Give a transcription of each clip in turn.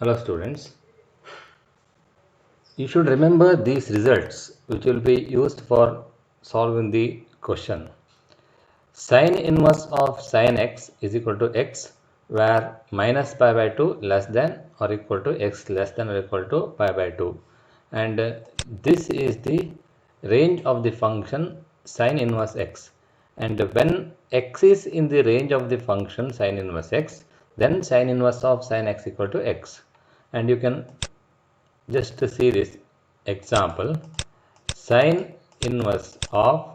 Hello students, you should remember these results which will be used for solving the question. Sin inverse of sin x is equal to x where minus pi by 2 less than or equal to x less than or equal to pi by 2, and this is the range of the function sin inverse x, and when x is in the range of the function sin inverse x, then sin inverse of sin x equal to x. And you can just to see this example, sin inverse of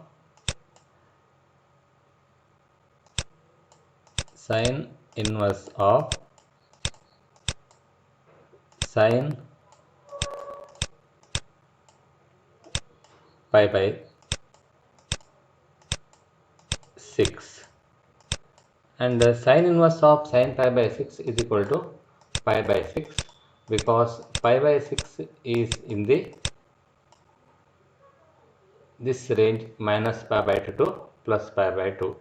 sin inverse of sin pi by 6, and sin inverse of sin pi by 6 is equal to pi by 6 because pi by 6 is in this range minus pi by 2 to plus pi by 2.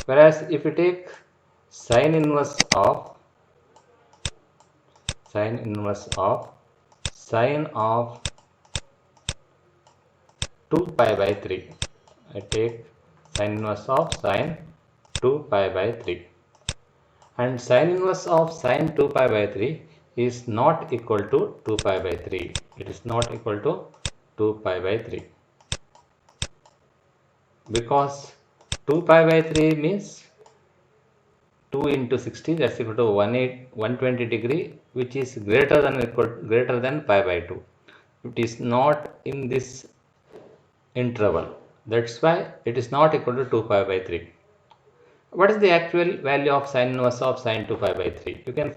Whereas if you take sin inverse of sin of 2 pi by 3, I take sin inverse of sin 2 pi by 3, and sin inverse of sin 2 pi by 3 is not equal to 2 pi by 3. It is not equal to 2 pi by 3 because 2 pi by 3 means 2 into 60, that's equal to 120 degree, which is greater than pi by 2. It is not in this interval, that's why it is not equal to 2 pi by 3. What is the actual value of sin inverse of sin 2 pi by 3? You can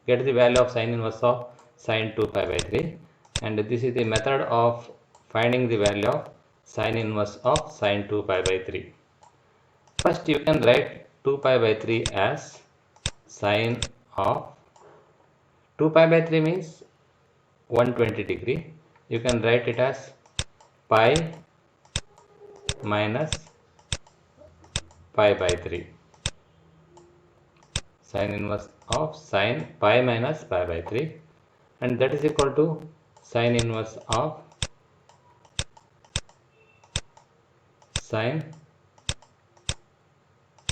get the value of sin inverse of sin 2 pi by 3, and this is the method of finding the value of sin inverse of sin 2 pi by 3. First you can write 2 pi by 3 as sin of 2 pi by 3 means 120 degree. You can write it as pi minus pi by 3, sin inverse of sin pi minus pi by 3, and that is equal to sin inverse of sin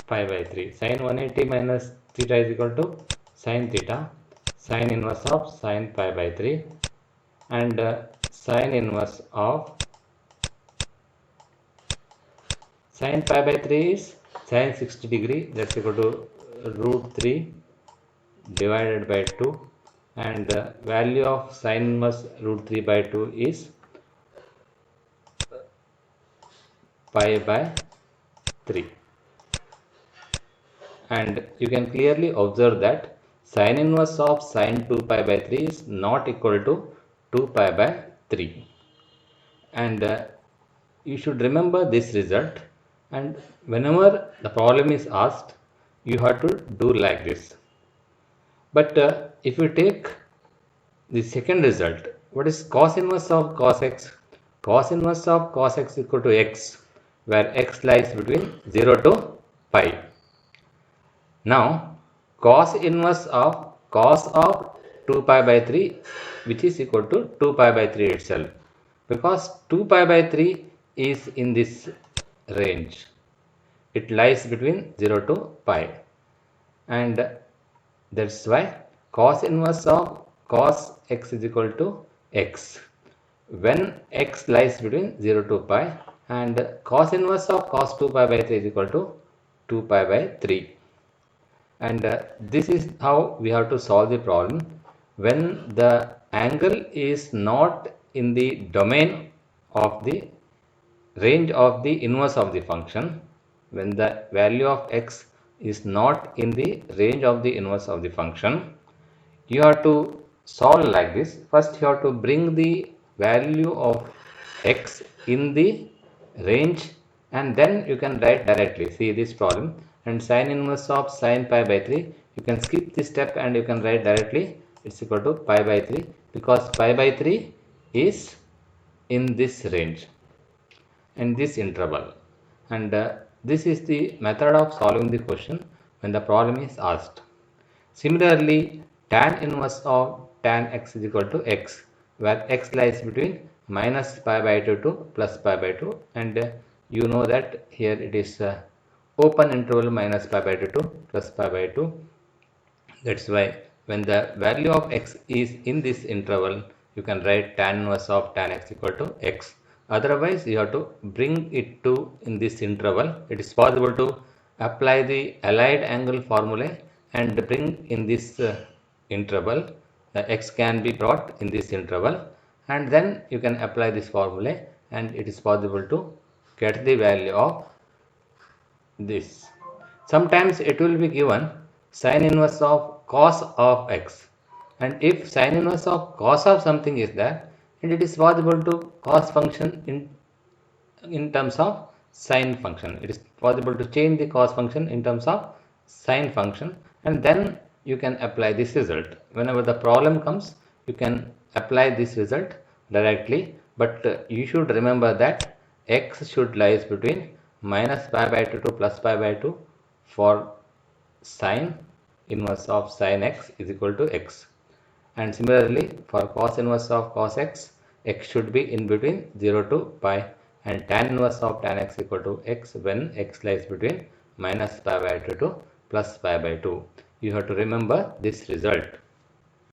pi by 3. Sin 180 minus theta is equal to sin theta, sin inverse of sin pi by 3, and sin inverse of sin pi by 3 is sin 60 degree, that's equal to root 3 divided by 2, and the value of sin inverse root 3 by 2 is pi by 3. And you can clearly observe that sin inverse of sin 2 pi by 3 is not equal to 2 pi by 3, and you should remember this result, and whenever the problem is asked you have to do like this. But if you take the second result, what is cos inverse of cos x? Cos inverse of cos x equal to x where x lies between 0 to pi. Now cos inverse of cos of 2 pi by 3, which is equal to 2 pi by 3 itself, because 2 pi by 3 is in this range, it lies between 0 to pi, and that's why cos inverse of cos x is equal to x when x lies between 0 to pi, and cos inverse of cos 2 pi by 3 is equal to 2 pi by 3. And this is how we have to solve the problem when the angle is not in the domain of the range of the inverse of the function. When the value of x is not in the range of the inverse of the function, you have to solve like this. First you have to bring the value of x in the range, and then you can write directly. See this problem, and sin inverse of sin pi by 3, you can skip this step and you can write directly, it's equal to pi by 3 because pi by 3 is in this range in this interval, and this is the method of solving the question when the problem is asked. Similarly, tan inverse of tan x is equal to x, where x lies between minus pi by 2 to plus pi by 2, and you know that here it is open interval minus pi by 2 to plus pi by 2. That's why when the value of x is in this interval, you can write tan inverse of tan x equal to x. Otherwise, you have to bring it to in this interval. It is possible to apply the allied angle formulae and bring in this interval. The x can be brought in this interval, and then you can apply this formula, and it is possible to get the value of this. Sometimes it will be given sine inverse of cos of x, and if sine inverse of cos of something is there, and it is possible to cos function in terms of sine function. It is possible to change the cos function in terms of sine function, and then you can apply this result. Whenever the problem comes, you can apply this result directly, but you should remember that x should lies between minus pi by 2 to plus pi by 2 for sine inverse of sine x is equal to x. And similarly, for cos inverse of cos x, x should be in between 0 to pi, and tan inverse of tan x equal to x when x lies between minus pi by 2 to plus pi by 2. You have to remember this result.